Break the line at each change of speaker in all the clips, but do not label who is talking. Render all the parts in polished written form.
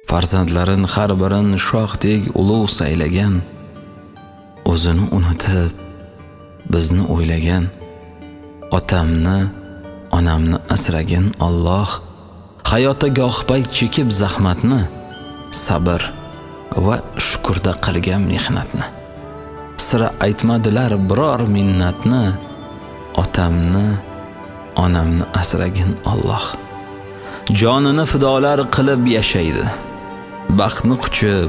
farzandlarin har birin shohdek ulug' saylagan, o'zini unutib bizni o'ylagan, otamni, onamni asragin Alloh, hayotda goh payt chekib zahmatni, sabr va shukurda qilgan mehnatni. Sira aytmadilar biror minnatni, otamni, onamni asragin Alloh. Jonini fidolar qilib yashaydi, baxtni quchib,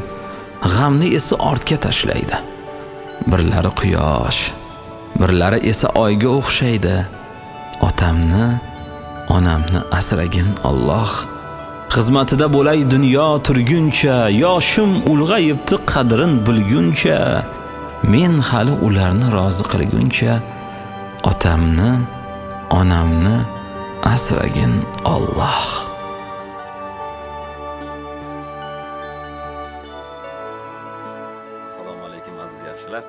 g'amni esa ortga tashlaydi. Birlari quyosh, birlari esa oyga o'xshaydi. Otamni, onamni asragin Alloh. Xizmatida bo'lay dunyo turguncha, yoshim ulg'ayibdi qadrin bilguncha, men hali ularni rozi qilguncha, otamni, onamni asragin Alloh.
Assalomu alaykum aziz yaxshilar.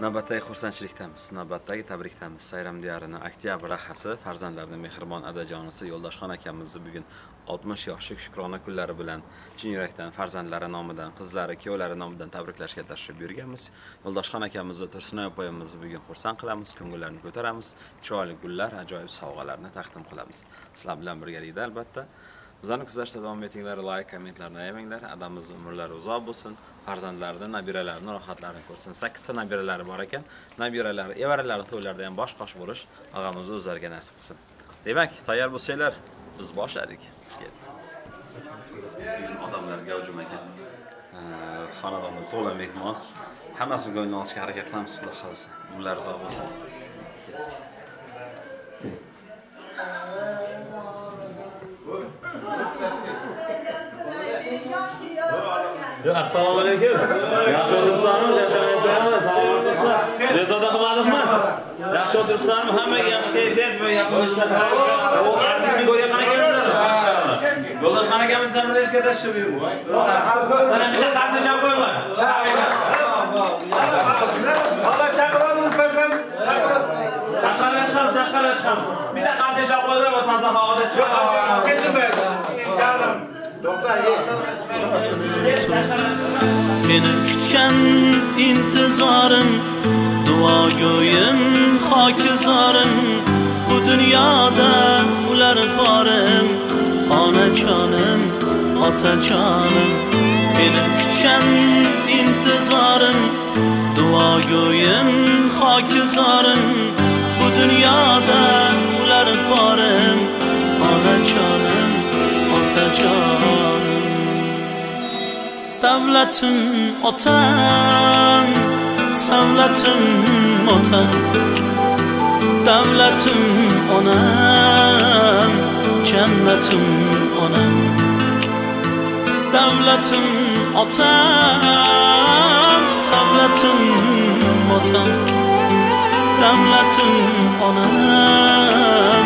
Navbatdagi xursandchilikdamiz, navbatdagi tabrikdamiz. Sayram diyorining oktyabr rahasi, farzandlarning mehribon adajonisi Yo'ldoshxon akamizni bugun 60 yoshlik shukrona kunlari bilan chin yurakdan farzandlari nomidan, qizlari, kuyovlari nomidan tabriklashga tashrif buyurganmiz. Yo'ldoshxon akamizni, Tursunoy opamizni bugun xursand qilamiz, ko'ngillarni ko'taramiz, chiroyli gullar, ajoyib sovg'alarni taqdim qilamiz. Sizlar bilan birgalikda albatta. Bizlarni kuzatishda davom etinglar, like, kommentlarni ayamanglar. Adamiz umrlari uzoq bo'lsin, farzandlaridan nabiralarini rohatlarini ko'rsin. 8 ta nabiralari bor ekan. Nabiralari, evaralari to'ylarda ham bosh-qosh bo'lish og'amiz o'zlariga nasib qilsin. Demak, tayyor bo'lsanglar, biz boshladik. Odamlar gavjum ekan. Xonadonda to'la mehmon. Hammasini ko'ngilga olishga harakat qilamiz, Xudo xolasa. Umrlari uzoq bo'lsin. Assalomu alaykum. Yaxshi o'tiribsizmi? Yashamayapsizmi? Salomatmisizlar? Bezovta qilmadingmi? Yaxshi o'tiribsizmi? Hammaga yaxshi kayfiyat va yaqinliklar. O arxivni ko'rayotgan ekansizlar. Mashallah. Yo'ldoshxon akamizdan bilan ishga tashrif buyurdi. Sana bitta qarshi chap qo'yinglar. Alloh chaqiradi, ko'rdim. Tashqariga chiqamiz. Bitta qarshi chap qo'yinglar va toza havoda chiqamiz. Kechib berdi. Inshaalloh.
Meni kutgan intizorim, duo go'yim, hokizorim, bu dunyoda ular borim, onajonim, otajonim. Meni kutgan intizorim, duo go'yim, hokizorim, bu dunyoda ular borim, onajonim, otajonim. Davlatim otam, savlatim otam, davlatim onam, jannatim onam. Davlatim otam, savlatim otam, davlatim onam,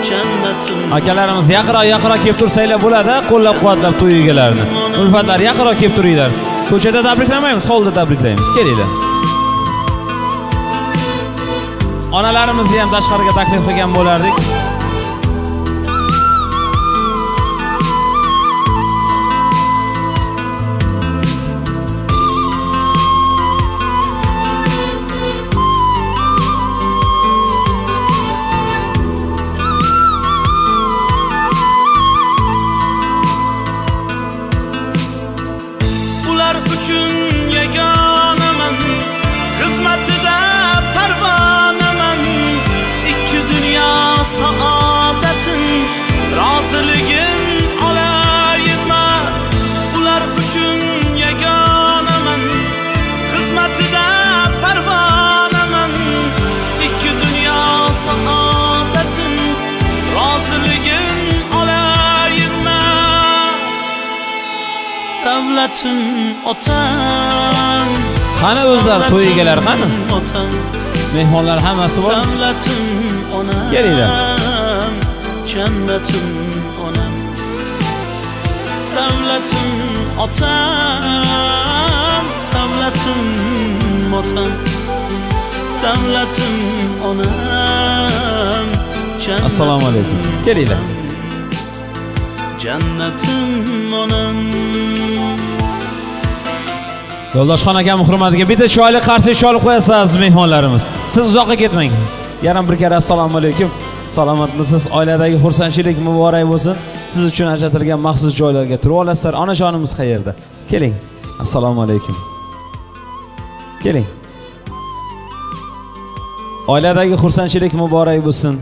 jannatim.
Akalarimiz yaqinroq kelib tursanglar bo'ladi, qo'llab-quvvatlab to'y egalarini. Ulfatlar yaqinroq kelib turinglar. Ko'chada tabriklamaymiz, hovlida tabriklaymiz. Kelinglar. Onalarimizni ham tashqariga taklif qilgan bo'lardik.
Uchun yagonaman, xizmatida parvonaman, ikki dunyo saodatin, roziligin olayman. Ular uchun yagonaman, xizmatida parvonaman, ikki dunyo saodatin, roziligin olayman. Davlatim otam,
qani o'zlar to'y egalari qani? Mehmonlar hammasi bor.
Davlatim onam,
kelinglar.
Jannatim onam. Davlatim otam, savlatim otam, davlatim onam, jannatim.
Assalomu alaykum. Kelinglar.
Jannatim onam.
Yo'ldoshxon akam hurmatiga bitta chiroyli qarshi olib qo'yasiz mehmonlarimiz. Siz uzoqqa ketmang. Yana bir kere assalomu alaykum. Salomatmisiz? Oiladagi xursandchilik muborak bo'lsin. Siz uchun ajratilgan maxsus joylarga turib olasizlar. Onajonimiz qayerda? Keling. Assalomu alaykum. Keling. Oiladagi xursandchilik muborak bo'lsin.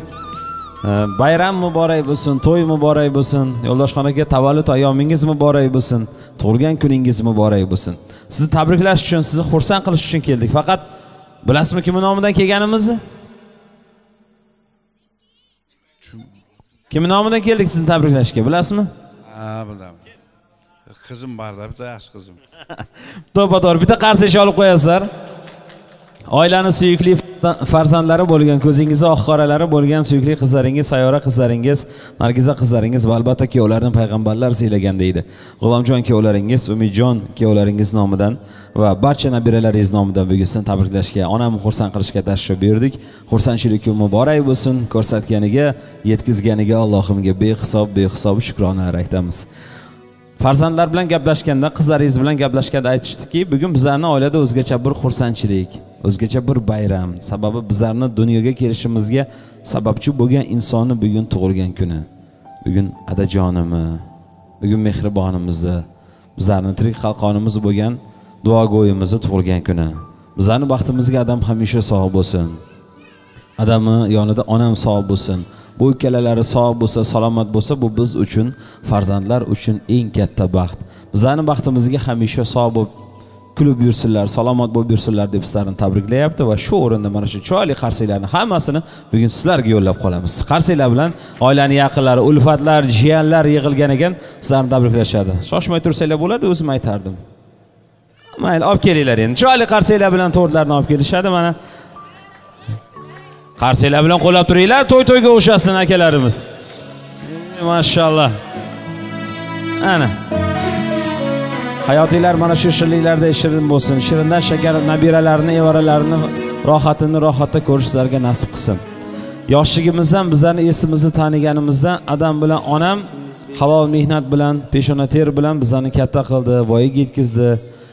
Bayram muborak bo'lsin, to'y muborak bo'lsin. Yo'ldoshxon aka tavallud ayyomingiz muborak bo'lsin. Tug'ilgan kuningiz muborak bo'lsin. Sizni tabriklash uchun, sizni xursand qilish uchun keldik. Faqat bilasizmi kim nomidan kelganimizni? Kim nomidan keldik sizni tabriklashga, bilasizmi?
Ha, bilaman. Qizim borda, bitta yosh qizim.
To'g'ri, bitta qarshi olib qo'yasizlar. Oilani suyukli farzandlari bo'lgan, ko'zingizda oq qoralari bo'lgan suyukli qizlaringiz, Sayyora qizlaringiz, Nargiza qizlaringiz va albatta kuyovlarni payg'ambarlar siylagan deydi. G'ulomjon kuyovlaringiz, Umidjon kuyovlaringiz nomidan va barcha nabiralaringiz nomidan bugun sizni tabriklashga, onamni xursand qilishga tashrif buyurdik. Xursandchilik muborak bo'lsin. Ko'rsatganiga, yetkazganiga Allohimga behisob shukronalar aytamiz. Farzandlar bilan gaplashganda, qizlaringiz bilan gaplashganda aytishdiki, bugun bizlarning oilada o'zgacha bir xursandchilik, o'zgacha bir bayram. Sababi bizlarning dunyoga kelishimizga sababchi bo'lgan insonni bugun tug'ilgan kuni. Bugun adajonimi, bugun mehribonimizni, bizlarning tirik xalqonimiz bo'lgan duogo'yimizni tug'ilgan kuni. Bizlarning baxtimizga adam hamisha sog' bo'lsin. Adamni yonida onam sog' bo'lsin. Bu ikkalalari sog' bo'lsa, salomat bo'lsa, bu biz uchun, farzandlar uchun eng katta baxt. Bizlarning baxtimizga hamisha sog' bo'lib, kulib yursinlar, salomat bo'lib yursinlar deb sizlarni tabriklayapti va shu o'rinda mana shu chiroyli qarsiylarni hammasini bugun sizlarga yo'llab qolamiz. Qarsiylar bilan oilaning yaqinlari, ulfatlar, jiyanlar yig'ilgan ekan, sizlarni tabriklashadi. Shoshmay tursanglar bo'ladi, o'zim aytardim. Mayli, olib kelinglar endi. Chiroyli qarsiylar bilan tortlarni olib kelishadi mana. Qarsiylar bilan qo'llab turinglar, to'y-to'yga o'xshasin akalarimiz. Mashallah. Ana. Hayotinglar mana shu shirinliklarda shirin bo'lsin. Shirindan shakar nabiralarini, evaralarini, rohatda ko'rishlarga nasib qilsin. Yoshligimizdan bizlarni esimizni taniganimizdan adam bilan onam halol mehnat bilan, peshona ter bilan bizlarni katta qildi, voyaga yetkazdi.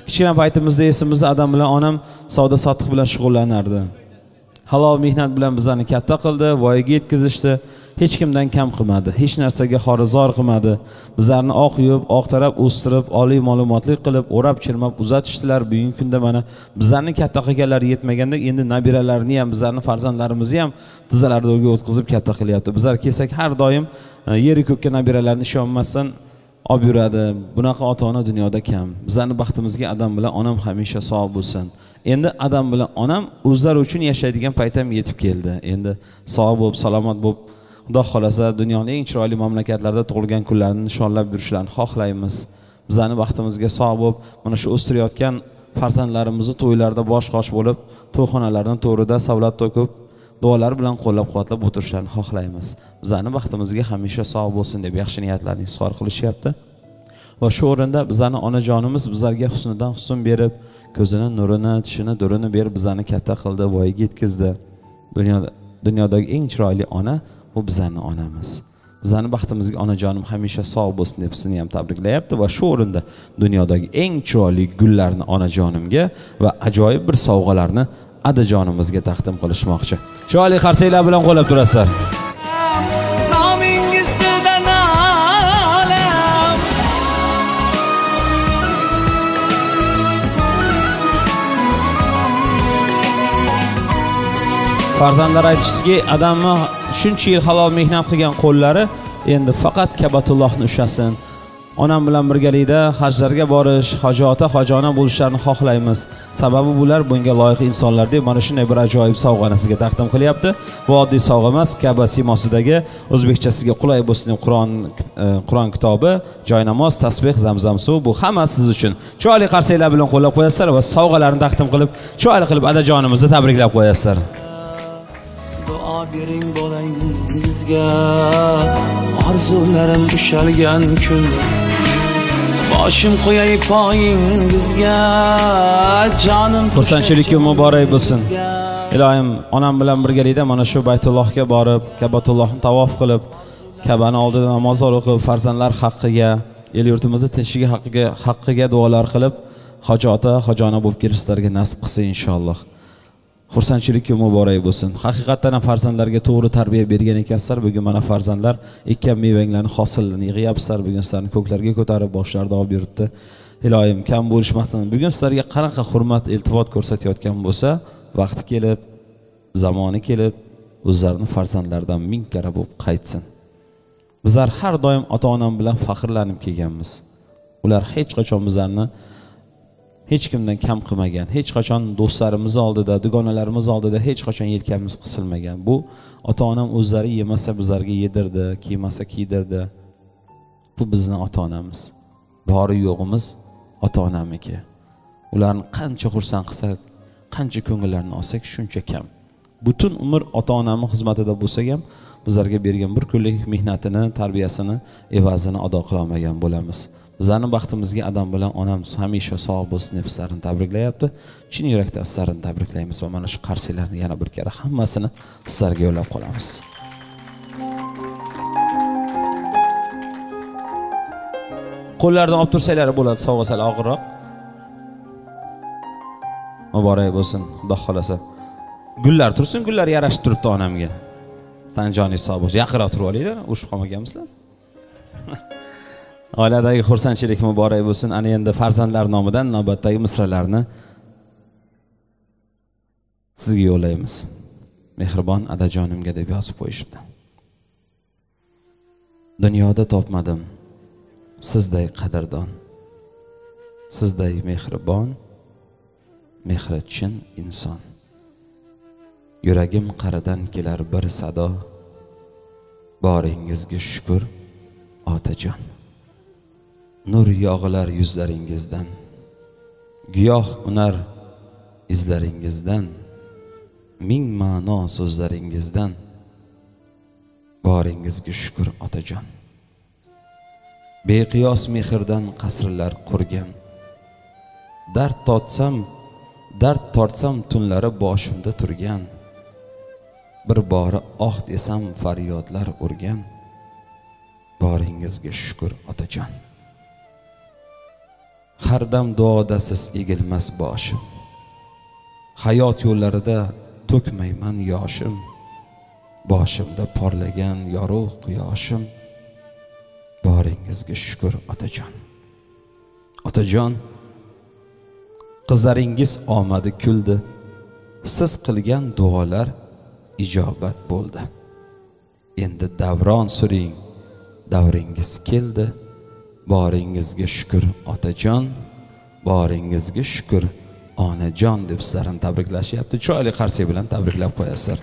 Kichkina paytimizda esimizda adam bilan onam savdo sotiq bilan shug'ullanardi. Halol mehnat bilan bizlarni katta qildi, voyaga yetkazishdi. Hech kimdan kam qilmadi, hech narsaga xorizor qilmadi. Bizlarni oq yub, oq taraf o'stirib, oliy ma'lumotli qilib, o'rab chirmab uzatishdilar. Bugungi kunda mana bizlarni katta qilganlari yetmaganda endi nabiralarini ham, bizlarni farzandlarimizni ham tizalarida o'tkazib katta qilyapti. Bizlar kelsak har doim yeri ko'kka nabiralarni ishonmasdan olib yuradi. Bunaqa ota-ona dunyoda kam. Bizlarni baxtimizga adam bilan onam hamisha sog' bo'lsin. Endi adam bilan onam o'zlari uchun yashaydigan paytam yetib keldi. Endi sog' bo'lib, salomat bo'lib, Xudo xolasa dunyoning eng chiroyli mamlakatlarida tug'ilgan kunlarini nishonlab yurishlarini xohlaymiz. Bizlarning vaqtimizga sog' bo'lib, mana shu o'stirayotgan farzandlarimizni to'ylarda bosh-qosh bo'lib, to'yxonalarning to'rida savlat to'kib, duolar bilan qo'llab-quvvatlab o'tirishlarini xohlaymiz. Bizlarning vaqtimizga hamisha sog' bo'lsin deb yaxshi niyatlarni izhor qilishyapti. Va shu o'rinda bizlarning onajonimiz bizlarga husnidan husn berib, ko'zini nurini, tishini durini berib bizlarni katta qildi, voyaga yetkazdi. Dunyodagi eng chiroyli ona bu bizlarning onamiz. Bizlarning baxtimizga onajonim hamisha sog' bo'lsin deb sizni ham tabriklayapti va shu o'rinda dunyodagi eng chiroyli gullarni onajonimga va ajoyib bir sovg'alarni adajonimizga taqdim qilishmoqchi. Chiroyli qarsiylar bilan qo'llab turasizlar. Farzandlar aytishdiki, adamni shuncha yil halol mehnat qilgan qo'llari endi faqat Kabatullohni ushasin. Onam bilan birgalikda hajlarga borish, hojota, hojona bo'lishlarini xohlaymiz. Sababi bular bunga loyiq insonlar deb mana shunday bir ajoyib sovg'ani sizga taqdim qilyapti. Bu oddiy sovg'a emas, Ka'ba siymosidagi o'zbekchasiga qulay bo'lsin deb Qur'on kitobi, joynamoz, tasbeh, zamzam suvi bu hammasi siz uchun. Chiroyli qarsiylar bilan qo'llab qo'yasizlar va sovg'alarni taqdim qilib, chiroyli qilib adajonimizni tabriklab qo'yasizlar.
Bering bolangizga orzularim ushalgan kun, boshim qo'yay poyingizga, jonim
xursandchilik muborak bo'lsin. Ilohim, onam bilan birgalikda mana shu Baytullohga borib, Kabatullohni tavof qilib, Ka'bani oldida namoz o'qib, farzandlar haqqiga, el yurtimizning tinchligi haqqiga duolar qilib, hoji ota hojona bo'lib kelishlarga nasib qilsa inshaalloh. Xursandchilik muborak bo'lsin. Haqiqatan ham farzandlarga to'g'ri tarbiya bergan ekansizlar. Bugun mana farzandlar ekkan mevanglarni hosilini yig'yapsizlar. Bugun sizlarni ko'klarga ko'tarib boshlarida olib yuribdi. Iloyim kam bo'lishmasin. Bugun sizlarga qanaqa hurmat, iltifot ko'rsatayotgan bo'lsa, vaqti kelib, zamoni kelib, o'zlarining farzandlaridan ming karra bo'lib qaytsin. Bizlar har doim ota-onam bilan faxrlanib kelganmiz. Ular hech qachon bizlarni hech kimdan kam qilmagan, hech qachon do'stlarimiz oldida, dugonalarimiz oldida hech qachon yelkamiz qisilmagan. Bu ota-onam o'zlari yemasa bizlarga yedirdi, kiymasa kiydirdi. Bu bizning ota-onamiz. Bori yo'g'imiz ota-onamniki. Ularni qancha xursand qilsak, qancha ko'ngillarini olsak shuncha kam. Butun umr ota-onamning xizmatida bo'lsak ham bizlarga bergan bir kunlik mehnatini, tarbiyasini, evazini ado qila olmagan bo'lamiz. Bizlarning baxtimizga adam bilan onamiz hamisha sog' bo'lsin deb sizlarni tabriklayapti. Chin yurakdan sizlarni tabriklaymiz va mana shu qarsiylarni yana bir kere hammasini sizlarga yo'llab qolamiz. Qo'llardan olib tursanglar bo'ladi, sovg'a sal og'irroq. Muborak bo'lsin, Xudo xolasa. Gullar tursin, gullar yarashib turibdi onamga. Tanjoningiz sog' bo'lsin. Yaqinroq turib olinglar, ushib qolmaganmisizlar? Oiladagi xursandchilik muborak bo'lsin. Ana endi farzandlar nomidan navbatdagi misralarni sizga yo'llaymiz. Mehribon adajonimga deb yozib qo'yishibdi. Dunyoda topmadim sizday qadrdon, sizday mehribon, mehri chin inson. Yuragim qaridan kelar bir sado, boringizga shukr otajon. Nur yog'ilar yuzlaringizdan, giyoh unar izlaringizdan, ming ma'no so'zlaringizdan, boringizga shukr otajon. Beqiyos mehrdan qasrlar qurgan, dard tortsam tunlari boshimda turgan, bir bori oh desam faryodlar urgan, boringizga shukr otajon. Har dam duodasiz egilmas boshim, hayot yo'llarida to'kmayman yoshim, boshimda porlagan yorug' quyoshim, boringizga shukr otajon. Otajon, qizlaringiz omadi kuldi, siz qilgan duolar ijobat bo'ldi. Endi davron suring, davringiz keldi, boringizga shukr otajon, boringizga shukr onajon deb sizlarni tabriklashyapti. Chiroyli qarsak bilan tabriklab qo'yasizlar.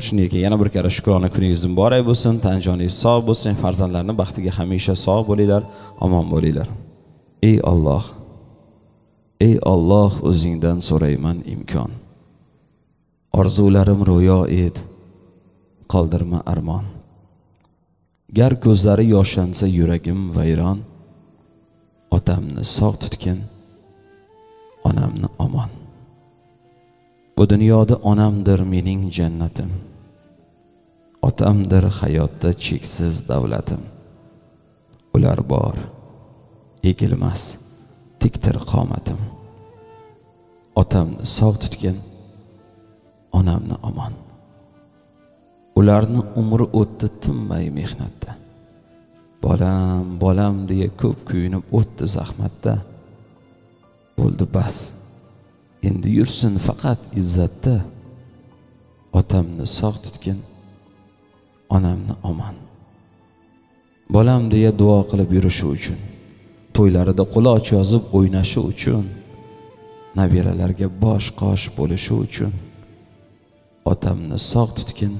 Shunday ekan, yana bir karra shukrona kuningiz muborak bo'lsin, tan joningiz sog' bo'lsin, farzandlarning baxtiga hamisha sog' bo'linglar, omon bo'linglar. Ey Alloh, ey Alloh, o'zingdan so'rayman imkon. Orzularim ro'yo et, qoldirma armon. Gar ko'zlari yoshlansa yuragim vayron, otamni sog' tutgin, onamni omon. Bu dunyoda onamdir mening jannatim, otamdir hayotda cheksiz davlatim. Ular bor, egilmas, tiktir qomatim. Otamni sog' tutgin, onamni omon. Ularni umri o'tdi tinmay mehnatda, bolam, bolam deya ko'p kuyinib o'tdi zahmatda. Bo'ldi bas, endi yursin faqat izzatda. Otamni sog' tutgin, onamni omon. Bolam deya duo qilib yurishi uchun, to'ylarida quloch yozib o'ynashi uchun, nabiralarga bosh qosh bo'lishi uchun, otamni sog' tutgin,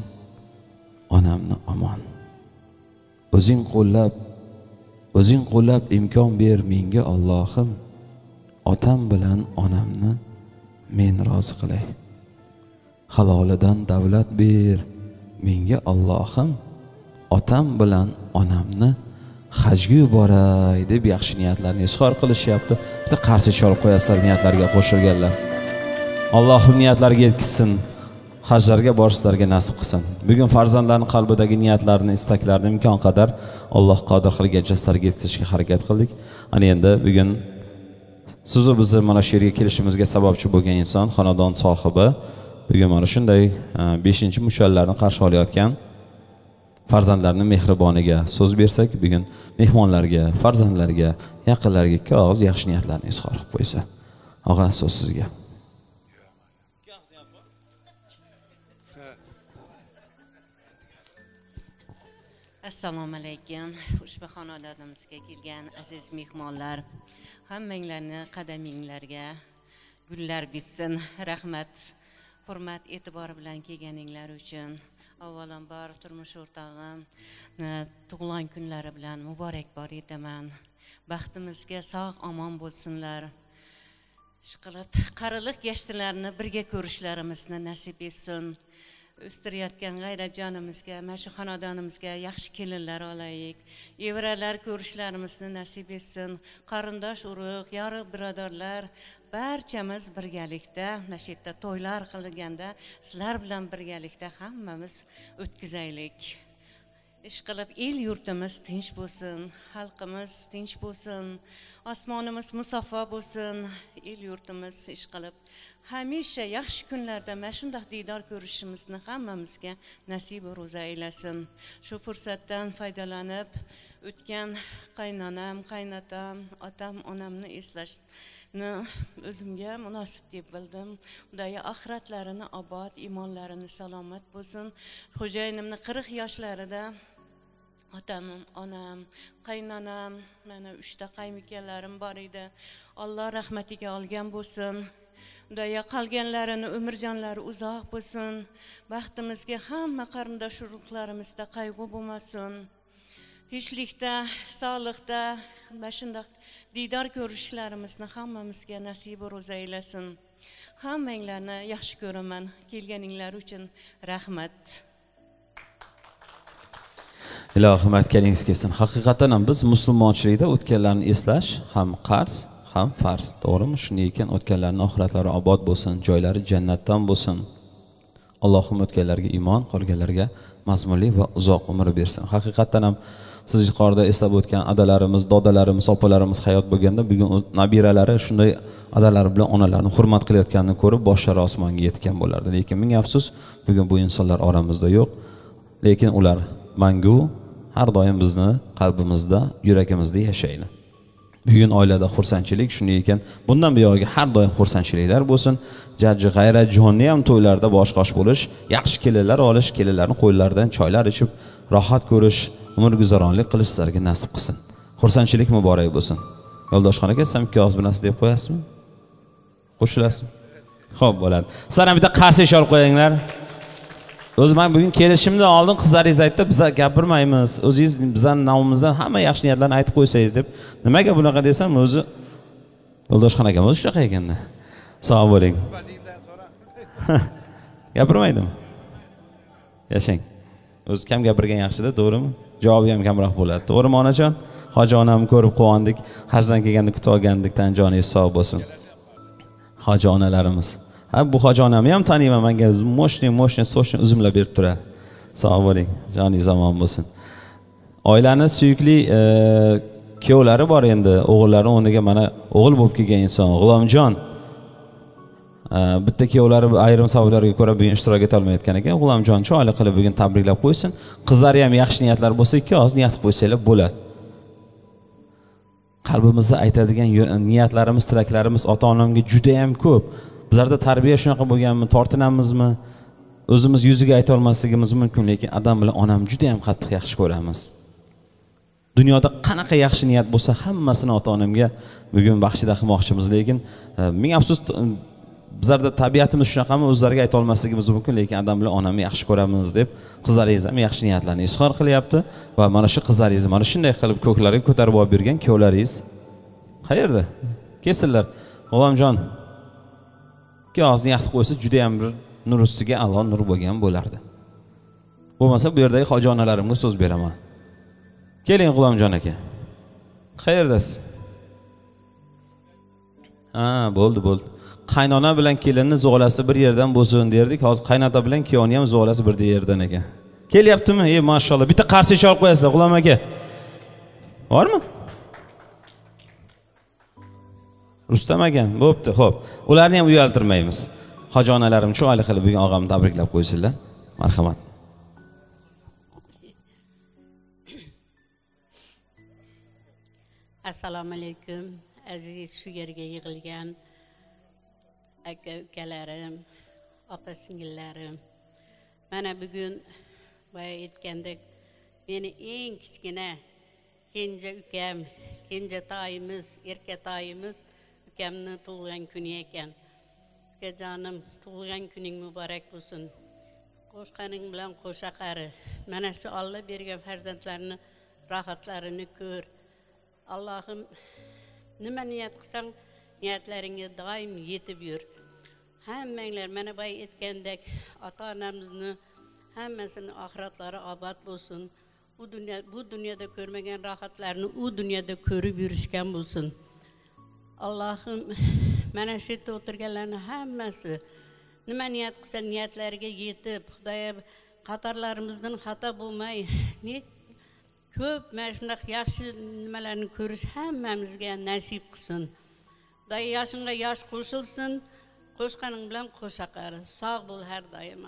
onamni omon. O'zing qo'llab imkon ber menga Allohim, otam bilan onamni men rozi qilay. Halolidan davlat ber menga Allohim, otam bilan onamni hajga yuboray deb yaxshi niyatlarni izhor qilishyapti. Bitta qarshi cholib qo'yasizlar niyatlarga qo'shilganlar. Allohim niyatlariga yetkazsin, hajlarga borishlarga nasib qilsin. Bugun farzandlarning qalbidagi niyatlarini, istaklarini imkon qadar Alloh qodir qilgancha sizlarga yetkazishga harakat qildik. Ana endi bugun sizu bizni mana shu yerga kelishimizga sababchi bo'lgan inson, xonadon sohibi bugun mana shunday 5-mushallarni qarshi olayotgan farzandlarning mehriboniga so'z bersak, bugun mehmonlarga, farzandlarga, yaqinlarga ikki og'iz yaxshi niyatlarni izhor qilib qo'ysa. Og'a, so'z sizga.
Assalomu alaykum. Ushbu xonadonimizga kelgan aziz mehmonlar, hammanglarni qadaminglarga gullar bitsin. Rahmat, hurmat, e'tibor bilan kelganinglar uchun. Avvalambor turmush o'rtog'im tug'ilgan kunlari bilan muborakbod etaman. Baxtimizga sog' omon bo'lsinlar. Ishqilib qarilik yoshlarni birga ko'rishlarimizni nasib etsin. O'stirayotgan g'ayratjonimizga, mana shu xonadonimizga yaxshi kelinlar olaylik. Evralar ko'rishlarimizni nasib etsin. Qarindosh urug', yorug' birodarlar barchamiz birgalikda mana shu yerda to'ylar qilganda sizlar bilan birgalikda hammamiz o'tkazaylik. Ishqilib el yurtimiz tinch bo'lsin, xalqimiz tinch bo'lsin, osmonimiz musaffo bo'lsin, el yurtimiz ishqilib hamisha yaxshi kunlarda mana shunday diydor ko'rishimizni hammamizga nasib va ro'za aylasin. Shu fursatdan foydalanib o'tgan qaynonam, qaynotam, otam, onamni eslashni o'zimga munosib deb bildim. Xudoyo oxiratlarini obod, iymonlarini salomat bo'lsin. Xo'jayinimni 40 yoshlarida otam, onam, qaynonam, mana 3 ta qaynukalarim bor edi. Alloh rahmatiga olgan bo'lsin. Xudoyo qolganlarini umrjonlari uzoq bo'lsin. Baxtimizga hamma qarindosh urug'larimizda qayg'u bo'lmasin. Tinchlikda, sog'likda mana shunday diydor ko'rishlarimizni hammamizga nasib va ro'za aylasin. Hammanglarni yaxshi ko'raman. Kelganinglar uchun rahmat.
Ilohim aytganingiz kelsin. Haqiqatan ham biz musulmonchilikda o'tganlarni eslash ham qarz, ham farz. To'g'rimi? Shunday ekan o'tganlarning oxiratlari obod bo'lsin, joylari jannatdan bo'lsin. Allohim o'tganlarga iymon, qolganlarga mazmunli va uzoq umr bersin. Haqiqatan ham siz yuqorida eslab o'tgan adalarimiz, dodalarimiz, opalarimiz hayot bo'lganda bugun nabiralari shunday adalar bilan onalarni hurmat qilayotganini ko'rib boshlari osmonga yetgan bo'lardi. Lekin ming afsus, bugun bu insonlar oramizda yo'q. Lekin ular mangu har doim bizni qalbimizda, yuragimizda yashaydi. Bugun oilada xursandchilik, shunday ekan bundan buyog'iga har doim xursandchiliklar bo'lsin. Jajji g'ayrat jonni ham to'ylarda bosh-qosh bo'lish, yaxshi kelinlar olish, kelinlarning qo'llaridan choylar ichib, rohat ko'rish, umr guzaronlik qilish sizlarga nasib qilsin. Xursandchilik muborak bo'lsin. Yo'ldoshxon aka, siz ikki og'iz bilan deb qo'yasizmi? Qo'shilasizmi? Xo'p, bo'ladi. Sizlar ham bitta qarshi ish olib qo'yinglar. O'zi men bugun kelishimdan oldin qizlaringiz aytdi, biz gapirmaymiz. O'zingiz bizning nomimizdan hamma yaxshi niyatlarni aytib qo'ysangiz deb. Nimaga bunaqa desam, o'zi Yo'ldoshxon akam o'zi shunaqa ekanda. Sog' bo'ling. Gapirmaydimi? Yashang. O'zi kam gapirgan yaxshi-da, to'g'rimi? Javobi ham kamroq bo'ladi. To'g'rimi onajon? Hoji onamni ko'rib quvondik, hajdan kelganda kutib olgandikdan joningiz sog' bo'lsin. Hoji onalarimiz. Ha, bu hoji onamni ham taniyman, menga moshni sochni uzumlab berib turadi. Sog' bo'ling, joningiz omon bo'lsin. Oilani suyukli kuyovlari bor endi, o'g'illari o'rniga mana o'g'il bo'lib kelgan inson, G'ulomjon. Bitta kuyovlari ayrim sabablarga ko'ra bugun ishtirok eta olmayotgan ekan. G'ulomjon chiroyli qilib bugun tabriklab qo'ysin. Qizlari ham yaxshi niyatlar bo'lsa, ikki oz niyat qilib qo'ysanglar bo'ladi. Qalbimizda aytadigan niyatlarimiz, tilaklarimiz ota-onamga juda ham ko'p. Bizlarda tarbiya shunaqa bo'lganmi, tortinamizmi? O'zimiz yuziga ayta olmasligimiz mumkin, lekin adam bilan onam juda ham qattiq yaxshi ko'ramiz. Dunyoda qanaqa yaxshi niyat bo'lsa, hammasini ota-onamga bugun baxshida qilmoqchimiz, lekin ming afsus bizlarda tabiatimiz shunaqami, o'zlariga ayta olmasligimiz mumkin, lekin adam bilan onamni yaxshi ko'ramiz deb qizlaringiz ham yaxshi niyatlarni izhor qilyapti va mana shu qizlaringiz mana shunday qilib ko'klarga ko'tarib olib bergan kuyovlaringiz qayerda? Kelsinlar. G'ulomjon ikki og'izni yaxshi qo'ysa juda ham bir nur ustiga Alloh nur bo'lgan bo'lardi. Bo'lmasa bu yerdagi hoji onalarimga so'z beraman. Keling G'ulomjon aka. Qayerdasiz? Ha, bo'ldi. Qaynona bilan kelinni zo'g'lasi bir yerdan bo'lsin derdik. Hozir qaynota bilan kuyovni ham zo'g'lasi bir yerdan ekan. Kelyaptimi? Mashallah. Bitta qarshi ish olib qo'yasiz, G'ulom aka. Bormi? Rustam akam, bo'pti, xo'p. Ularni ham uyaltirmaymiz. Hoji onalarim chiroyli qilib bugun og'amni tabriklab qo'ysinlar. Marhamat.
Assalomu alaykum, aziz shu yerga yig'ilgan aka ukalarim, opa singillarim. Mana bugun boya aytgandek, meni eng kichkina kenja ukam, kenja toyimiz, erkatoyimiz ukamni tug'ilgan kuni ekan. Ukajonim, tug'ilgan kuning muborak bo'lsin. Qo'shqaning bilan qo'sha qari. Mana shu Alloh bergan farzandlarni rohatlarini ko'r. Allohim nima niyat qilsang, niyatlaringga doim yetib yur. Hammanglar mana boya aytgandek, ota-onamizni hammasini oxiratlari obod bo'lsin. Bu dunyoda ko'rmagan rohatlarni u dunyoda ko'rib yurishgan bo'lsin. Allohim mana shu yerda o'tirganlarning hammasi nima niyat qilsa niyatlariga yetib, Xudoya qatorlarimizdan xato bo'lmay, ko'p mana shunday yaxshi nimalarni ko'rish hammamizga nasib qilsin. Xudoya yoshingga yosh qo'shilsin, qo'shqaning bilan qo'sha qari. Sog' bo'l har doim.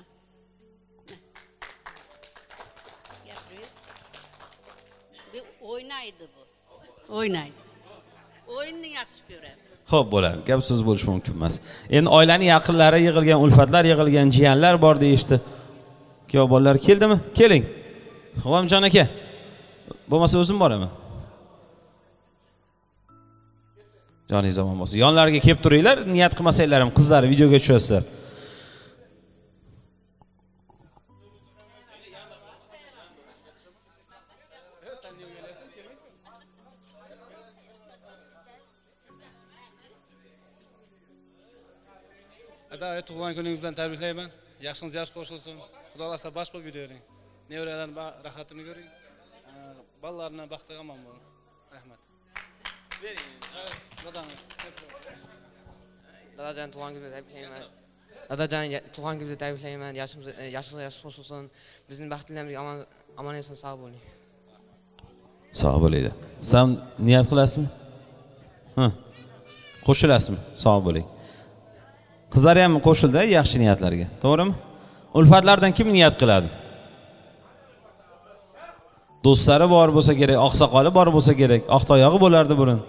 O'ynaydi bu. O'ynaydi. O'yinni yaxshi ko'radi.
Xo'p, bo'ladi. Gap so'z bo'lishi mumkin emas. Endi oilaning yaqinlari yig'ilgan, ulfatlar yig'ilgan, jiyanlar bor deyishdi. Kuyov bolalar keldimi? Keling. G'omjon aka. Bo'lmasa o'zim boraman. Joningiz omon bo'lsin. Yonlariga kelib turinglar, niyat qilmasanglar ham qizlar videoga tushasizlar.
Ada tug'ilgan kuningiz bilan tabriklayman. Yaxshingiz yaxshi qo'shilsin. Xudo xolasa bosh bo'lib yuravering. Nevaralarning rohatini ko'ring. Bolalarni baxtiga omon bo'ling. Rahmat. Bering.
Dadajon tug'ilgan kuningizda tabriklayman. Dadajon tug'ilgan kuningizda tabriklayman. Yaxshingiz yaxshi qo'shilsin. Bizning baxtlarimizga omon eson sog' bo'ling.
Sog' bo'linglar. Sen niyat qilasizmi? Qo'shilasizmi? Sog' bo'ling. Qizlar ham qo'shildi yaxshi niyatlarga, to'g'rimi? Ulfatlardan kim niyat qiladi? Do'stlari bor bo'lsa kerak, oqsoqoli bor bo'lsa kerak, oqtoyog'i bo'lardi burun.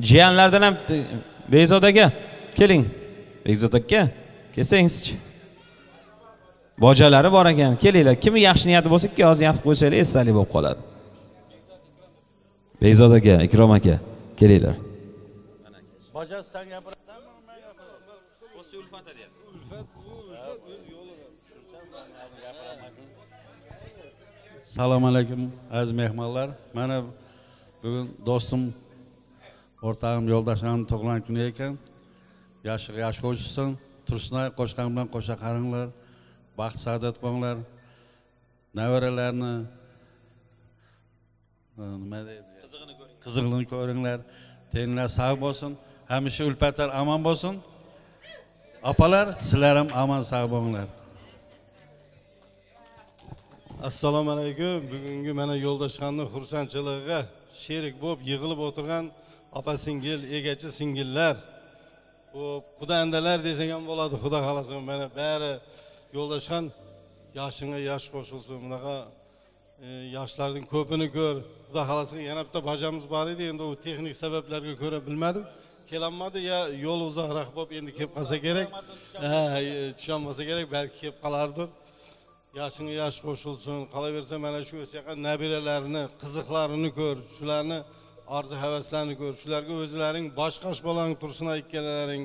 Jiyanlardan ham Bekzod aka, keling. Bekzod aka, kelsangizchi. Bojalari bor ekan, kelinglar. Kimi yaxshi niyati bo'lsa, ikki oz yatib qo'ysanglar, esdalik bo'lib qoladi. Bekzod aka, Ikrom aka, kelinglar.
Boja sen gapirasanmi? Assalomu alaykum aziz mehmonlar. Mana bugun do'stim, o'rtog'im, yo'ldoshim tug'ilgan kuni ekan. Yoshiga yosh qo'shilsin. Tursunay qo'shgan bilan qo'sha qaringlar. Baxt saodat bo'linglar. Navaralarni nima deydi? Qizig'ini ko'ringlar. Tenglar sog' bo'lsin. Hamisha ulfatlar omon bo'lsin. Opalar, sizlar ham omon sog' bo'linglar.
Assalomu alaykum. Bugungi mana yo'ldoshxonning xursandchiligiga sherik bo'lib yig'ilib o'tirgan opa singil, egachi singillar, bu xudandalar desang ham bo'ladi. Xudo xolasa mana bari yo'ldoshxon yoshingga yosh qo'shilsin. Bunaqa yoshlarning ko'pini ko'r. Xudo xolasa yana bitta bajamiz bor edi, endi u texnik sabablarga ko'ra bilmadim. Kelanmadi ya yo'l uzoqroq bo'lib endi kelib qolsa kerak. Tushunmasa kerak, balki kelib qolardir. Yoshingga yosh qo'shilsin. Qolaversa mana shu o'saqan nabiralarini, qiziqlarini ko'r, shularni orzu havaslarini ko'r, shularga o'zlaring boshqash bolang tursin ikkalaring.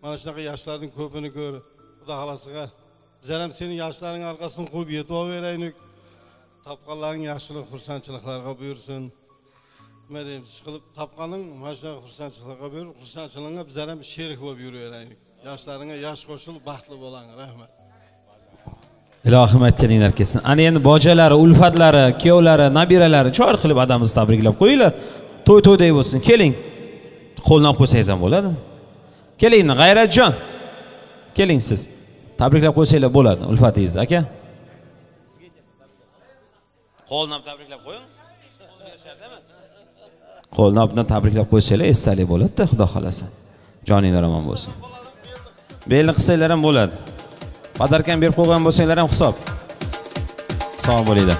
Mana shunaqa yoshlarning ko'pini ko'r. Xudo xolasiga bizlar ham sening yoshlaring orqasidan qo'yib yetaveraylik. Topqanlaring yaxshilik, xursandchiliklarga buyursin. Nima deymiz, qilib topqaning mana shunaqa xursandchiliklarga buyur, xursandchiligingga bizlar ham sherik bo'lib yuraveraylik. Yoshlaringga yosh qo'shilib baxtli bo'lang. Rahmat.
Ilohim aytganinglar kelsin. Ana endi bojalari, ulfatlari, kuyovlari, nabiralari chiroyli qilib adamimizni tabriklab qo'yinglar. To'y-to'yday bo'lsin. Keling. Qo'ldan qo'ysangiz ham bo'ladi. Keling, G'ayratjon. Keling siz. Tabriklab qo'ysanglar bo'ladi ulfatingizni, aka. Qo'ldan tabriklab qo'ying. Qo'ldan shart emas. Qo'lni bilan tabriklab qo'ysanglar esdalik bo'ladi-da, xudo xolasa. Joninglar omon bo'lsin. Belni qilsanglar ham bo'ladi. Padarkan berib qo'ygan bo'lsanglar ham hisob. Sog' bo'linglar.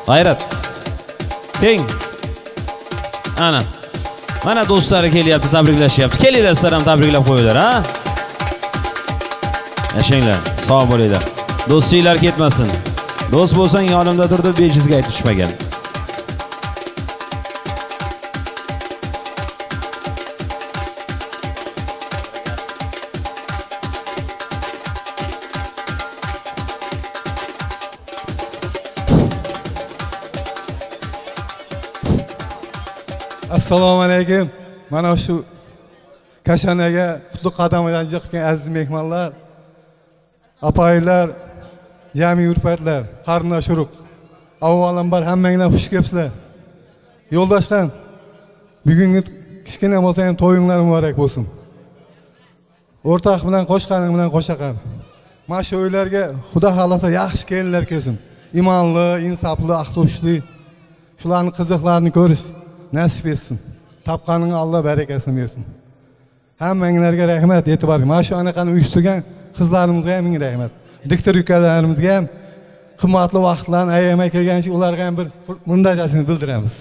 G'ayrat. Teng. Ana. Mana do'stlari kelyapti, tabriklashyapti. Kelinglar sizlar ham tabriklab qo'yinglar, ha? Yashanglar, sog' bo'linglar. Do'stinglar ketmasin. Do'st bo'lsang yonimda turdi, bejizga aytib tushmagan.
Assalomu alaykum. Mana shu Kashanaga qutlug' qadamidan chiqqan aziz mehmonlar, apaylar, jami yurtlar, qarindosh urug'. Avvalambor hammanglar xush kelibsizlar. Yo'ldoshlar, bugungi kichkina bo'lsa ham to'yinglar muborak bo'lsin. O'rtoq bilan qo'shqaning bilan qo'shaqar. Mana shu uylarga Xudo xolasa yaxshi kelinlar kelsin. Imonli, insofli, axloqli. Shularning qiziqlarini ko'rish nasib etsin. Tapqaning Alloh barakasini bersin. Hammanglarga rahmat, e'tibor. Mana shu anaqani uyushtirgan qizlarimizga ham ming rahmat. Diktor ukalarimizga ham qimmatli vaqtlarni ayamay kelgan uchun ularga ham bir minnatdorchilik bildiramiz.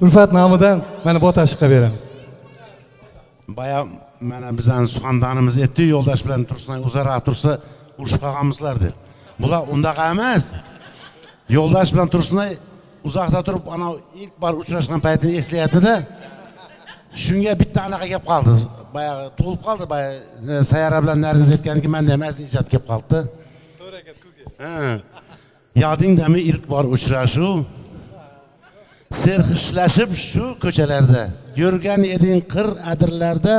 Ulfat nomidan mana bu tashqqa beramiz.
Baya mana bizning suxandanimiz etdi, yo'ldosh bilan tursa, o'zaro tursa urushib qolganmizlar deb. Bular undaqa emas. Yo'ldosh bilan tursa uzoqda turib ana ilk bor uchrashgan paytini eslayapti-da. Shunga bitta anaqa kelib qoldi. Bayağı to'lib qoldi, bayağı sayara bilan nariz etganki menda emas, ijod kelib qoldi. To'g'ri ekan, kuga. Ha. Yodingdami ilk bor uchrashuv? Serxishlashib shu ko'chalarda, yurgan eding qir adirlarda,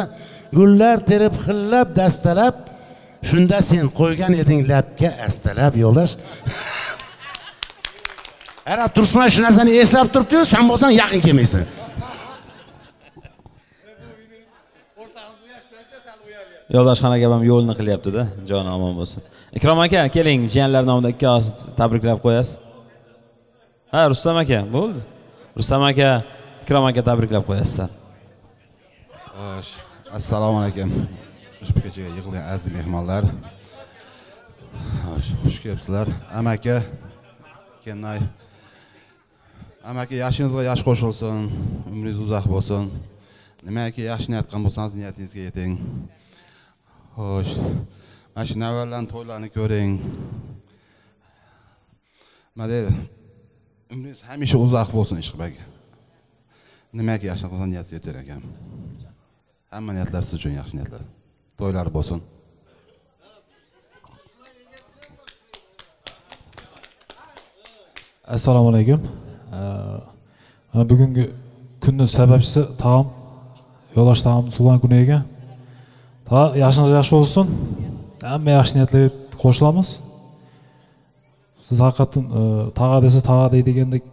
gullar terib xillab dastalab, shunda sen qo'ygan eding labga astalab yo'lash. Ara tursin shu narsani eslab turibdi-yu, sen bo'lsang yaqin kelmaysan.
Yo'ldoshxon aka ham yo'lni qilyapti-da, joni omon bo'lsin. Ikrom aka, keling, jiyanlar nomidan ikki og'iz tabriklab qo'yasiz. Ha, Rustam aka, bo'ldi. Rustam aka, Ikrom aka tabriklab qo'yasizlar.
Xo'sh, assalomu alaykum. Ushbu kechaga yig'ilgan aziz mehmonlar. Xo'sh, xush kelibsizlar. Amaka, Kennay. Amaka, yashingizga yash qo'shilsin, umringiz uzoq bo'lsin. Nimaki yaxshi niyat qilgan bo'lsangiz, niyatingizga yeting. Xo'sh, mana shu navbatlarning to'ylarini ko'ring. Mana umringiz hamisha uzoq bo'lsin ishqibak. Nimaki yaxshi qilgan niyatga yetar ekan. Hamma niyatlar siz uchun yaxshi niyatlar. To'ylar bo'lsin.
Assalomu alaykum. Bugungi kunning sababchisi taom. Yo'ldosh taom tug'ilgan kuni ekan. Yashingiz yaxshi bo'lsin. Hamma yaxshi niyatlarga qo'shilamiz. Siz haqiqatan tag'a desa tag'a deydigandek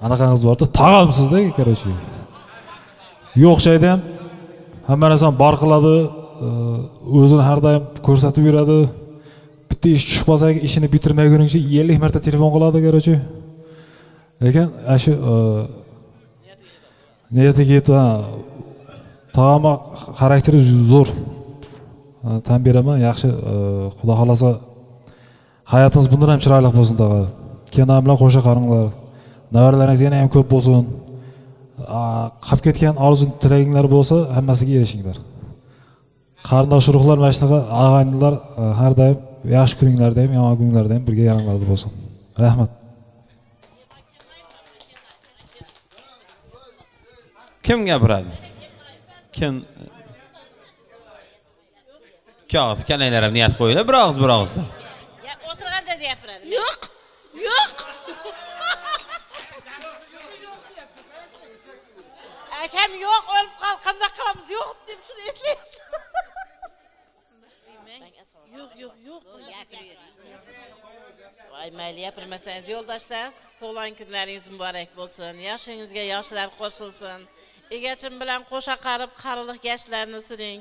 anaqangiz borda, tag'amsiz-da, kerakchi. Yo'q joyda ham hamma narsani bor qiladi, o'zini har doim ko'rsatib yuradi. Bitta ish tushib qolsa, ishini bitirmaguningcha 50 marta telefon qiladi, kerakchi. Lekin shu niyatiga yetib, tag'ama xarakteri zo'r. Tan beraman, yaxshi, xudo xolasa hayotingiz bundan ham chiroyli bo'lsin tag'a. Keyin bilan qo'sha qaringlar. Navaralaringiz yana ham ko'p bo'lsin. Qolib ketgan orzu tilaginglar bo'lsa, hammasiga erishinglar. Qarindosh urug'lar, mana shunaqa og'aynilar har doim yaxshi kuninglarda ham, yomon kuninglarda ham birga yaninglarda bo'lsin. Rahmat.
Kim gapiradi? Kim? Kağız, kalanglar ham niyat qo'yinglar, bir og'iz.
O'tirgan joyda gapiradi. Yo'q. Akam yo'q, o'lib qolganda qilamiz, yo'q deb shuni eslayapti. Yo'q. Voy, mayli gapirmasangiz, yo'ldoshlar, tug'ilgan kunlaringiz muborak bo'lsin. Yoshingizga yoshlar qo'shilsin. Egachim bilan qo'sha qarib, qarilik yoshlarni suring.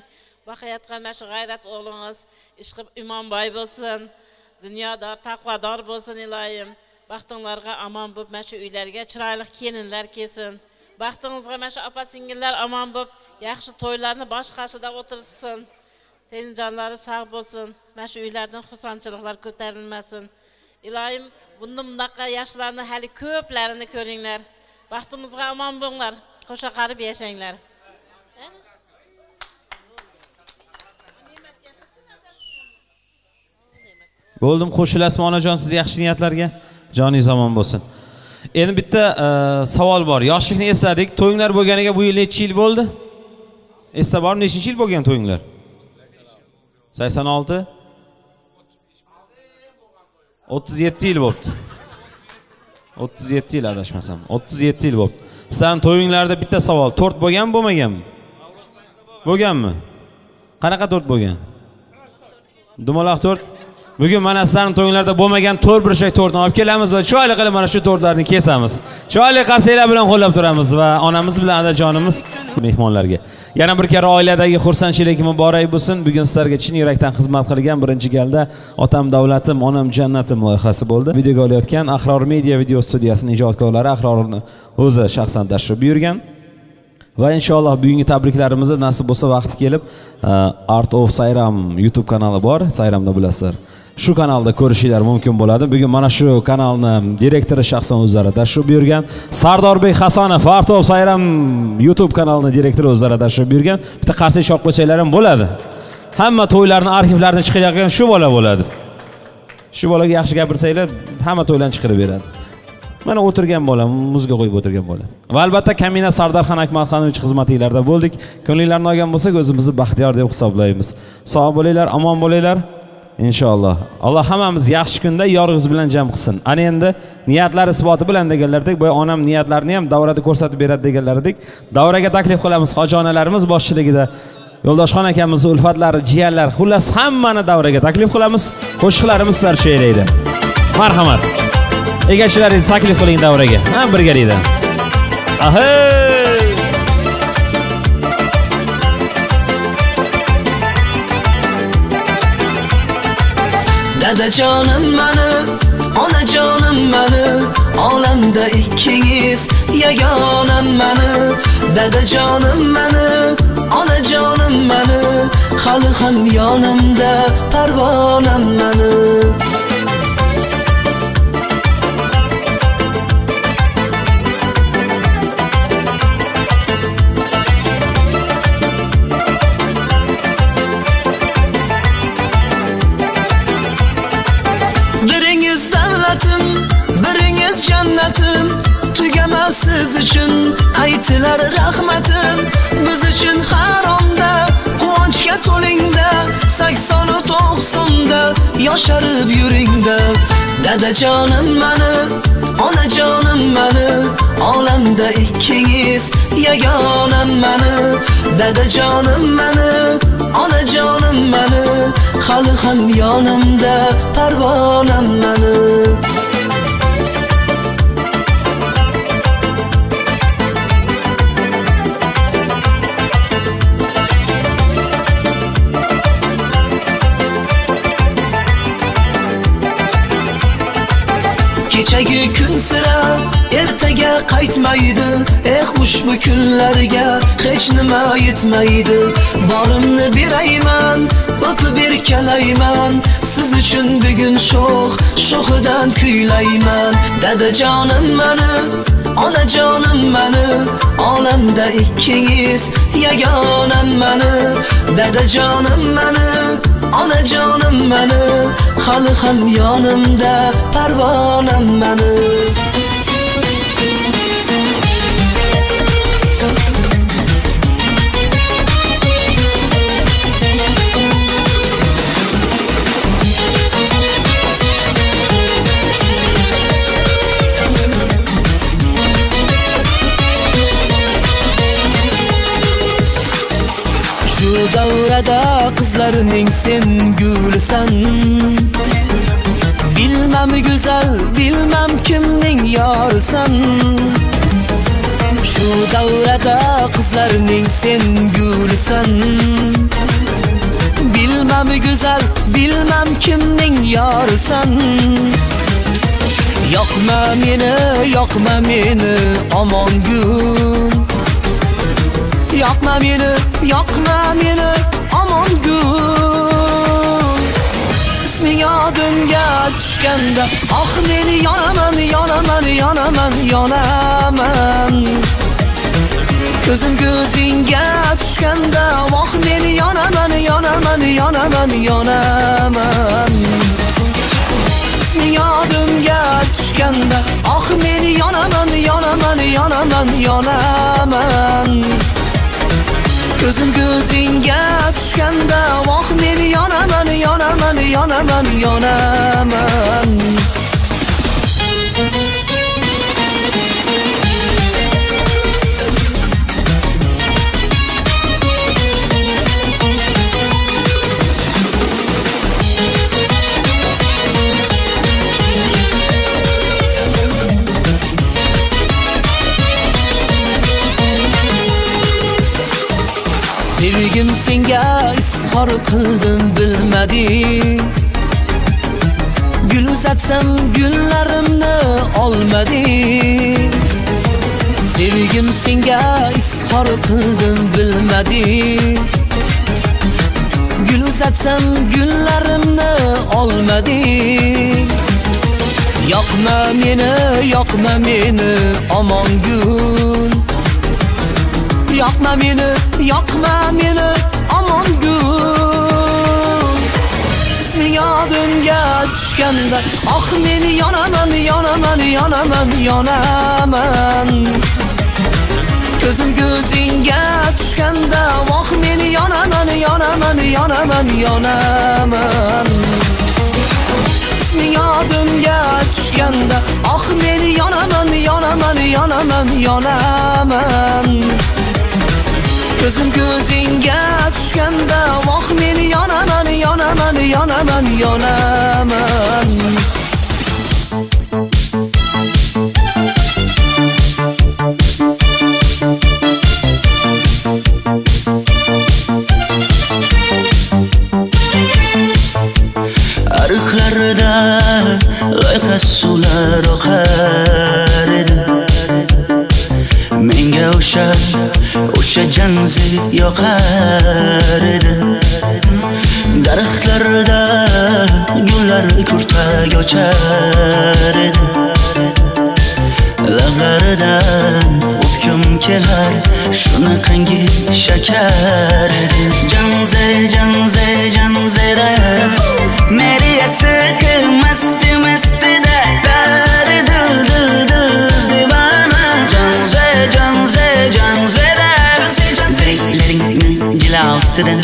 Baqayotgan mana shu g'ayrat o'g'lingiz ishqib imonboy bo'lsin. Dunyodor, taqvodor bo'lsin iloyim. Baxtinglarga omon bo'lib, mana shu uylarga chiroyli kelinlar kelsin. Baxtыңızga mana shu opa-singillar omon bo'lib, yaxshi to'ylarni bosh qashida o'tirsin. Tenjonlari sog' bo'lsin. Mana shu uylardan xursandchiliklar ko'tarilmasin. Ilohim bundaqa yoshlarni hali ko'plarini ko'ringlar. Baxtimizga omon bo'linglar. Qo'sha qarib yashanglar.
Bo'ldim, qo'shilasizmi onajon siz yaxshi niyatlarga? Joningiz omon bo'lsin. Endi bitta savol bor. Yoshlikni esladik. To'yinglar bo'lganiga bu yil necha yil bo'ldi? Esda bormi, nechinchi yil bo'lgan to'yinglar? 86 37 yil bo'ldi. 37 yil adashmasam. 37 yil bo'ldi. Sizlarning to'yinglarda bitta savol, tort bo'lgan bo'lmaganmi? Bo'lganmi? Qanaqa tort bo'lgan? Dumaloq tort. Bugun mana sizlarning to'yinglarda bo'lmagan to'rt burchak tortni olib kelamiz va chiroyli qilib mana shu tortlarni kesamiz. Chiroyli qarsaklar bilan qo'llab turamiz va onamiz bilan adajonimiz mehmonlarga. Yana bir karra oiladagi xursandchilik muborak bo'lsin. Bugun sizlarga chin yurakdan xizmat qilgan birinchi galda Otam davlatim, onam jannatim loyihasi bo'ldi. Videoga olayotgan Ahror Media video studiyasining ijodkorlari Ahrorni o'zi shaxsan tashrif buyurgan. Va inshaalloh bugungi tabriklarimizni nasib bo'lsa vaqti kelib Art of Sayram YouTube kanali bor. Sayramda bilasizlar. Shu kanalda ko'rishinglar mumkin bo'ladi. Bugun mana shu kanalni direktori shaxsan o'zlari tashrif buyurgan. Sardorbek Hasanov Art of Sayram YouTube kanalining direktori o'zlari tashrif buyurgan. Bitta qarsak chop qo'ysanglar ham bo'ladi. Hamma to'ylarning arxivlarini chiqargan shu bola bo'ladi. Shu bolaga yaxshi gapirsanglar, hamma to'ylarni chiqarib beradi. Mana o'tirgan bolam, muzga qo'yib o'tirgan bolam. Va albatta Kamina Sardarxon Akmalxonovich xizmatinglarda bo'ldik. Ko'ngillarni olgan bo'lsak, o'zimizni baxtiyor deb hisoblaymiz. Sog' bo'linglar, omon bo'linglar. Inshaalloh. Alloh hammamiz yaxshi kunda yorg'iz bilan jam qilsin. Ana endi niyatlar isboti bilan deganlardek, bu onam niyatlarini ham davrada ko'rsatib beradi deganlardek, davraga taklif qilamiz hojonalarimiz boshchiligida. Yo'ldoshxon akamiz, ulfatlari, jiyanlar, xullas hammani davraga taklif qilamiz. Qo'shiqlarimiz sizlar cheyraydi. Marhamat. Egachilaringiz taklif qiling davraga. Ham birgalikda. Ahey!
Dadajonim mani, onajonim mani, olamda ikkingiz yagonam mani. Dadajonim mani, onajonim mani, hali ham yonimda parvonam mani. Biringiz davlatim, biringiz jannatim, tugamas siz uchun aytilar rahmatim. Biz uchun har onda quvonchga to'lingda, 80-90da yosharib yuringda. Dadajonim mani, onajonim mani, olamda ikkingiz yagonam mani. Dadajonim mani, onajonim mani, hali ham yonimda parvonam mani. Kechagi kun sira ertaga qaytmaydi. Ushbu kunlarga hech nima yetmaydi. Borimni berayman, o'pib erkalayman. Siz uchun bugun sho'xidan kuylayman. Dadajonim mani, onajonim mani, olamda ikkingiz yagonam mani. Dadajonim mani, onajonim mani, hali ham yonimda parvonam mani. Shu davrada qizlarning sen gulisan. Bilmam go'zal, bilmam kimning yorisan. Shu davrada qizlarning sen gulisan. Bilmam go'zal, bilmam kimning yorisan. Yoqma meni omon gul. Yoqma meni omon gul. İsming yodimga tushganda ah meni yonaman. Ko'zim ko'zingga tushganda ah meni yonaman. İsming yodimga tushganda ah meni yonaman. Ko'zim ko'zingga tushganda ah meni yonaman. Sevgim senga izhor qildim bilmading. Gul uzatsam gullarimni olmading. Sevgim senga izhor qildim bilmading. Gul uzatsam gullarimni olmading. Yoqma meni omon gul. Yoqma meni omon gul. İsming yodimga tushganda ah meni yonaman. Ko'zim ko'zingga tushganda ah meni yonaman. İsming yodimga tushganda ah meni yonaman. Ko'zim ko'zingga tushganda ah meni yonaman.
Ariqlarda loyqa suvlar oqar edi. Menga o'sha janzi yoqar edi. Daraxtlarda gullar kurtak ochar edi. Lablaridan o'pkim kelar shunaqangi shakar edi. Janzera meri yarsiqi masti da dari dil divana. Janzera zeylaringni jilosidan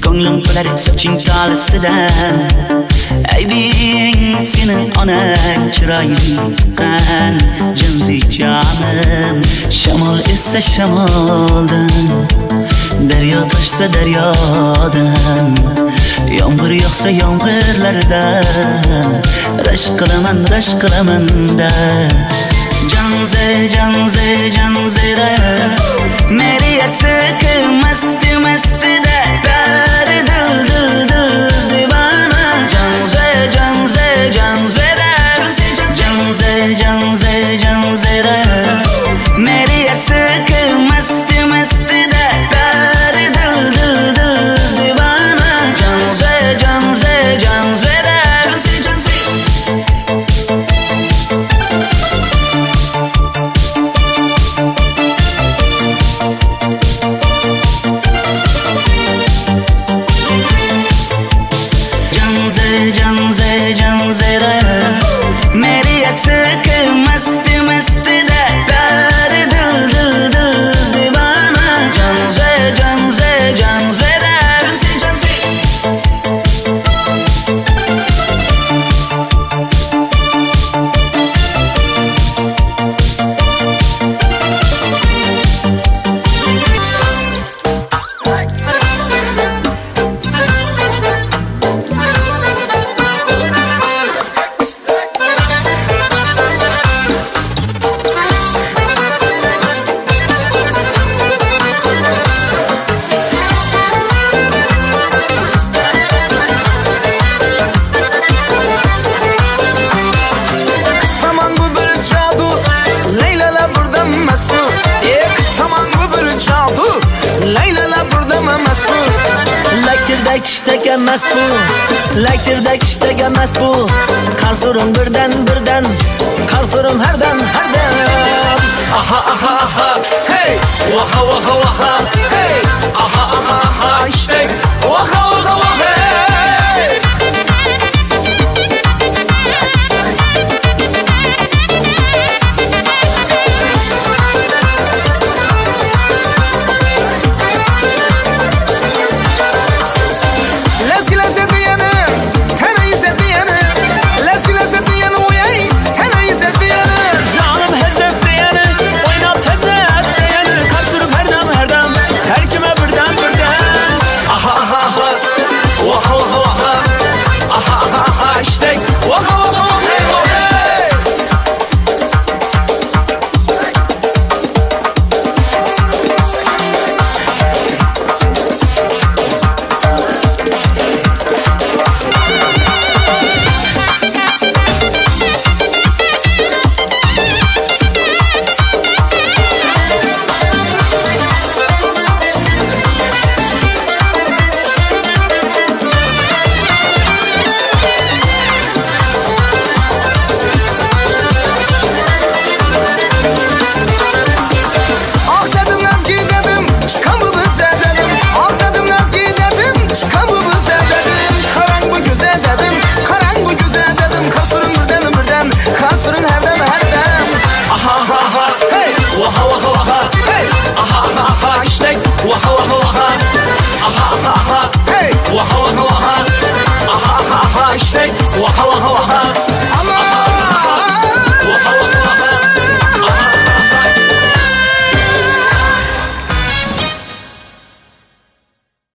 ko'nglim to'lar soching tolisidan. Aybing sening onang chiroyli tuqqan janzi jonim. Shamol esa shamoldan, daryo toshsa daryodan, yomg'ir yog'sa yomg'irlardan rashk qilaman da. Janzera meri yarsiqi masti da dari dil divana. Janzera meri yarsiqi masti da dari dil divana. Janzera ishtak emas bu, laktirdek ishtak emas bu. Qarsurim birdan, qarsurim hardan. Aha, hey, waha, hey, aha, ishtak.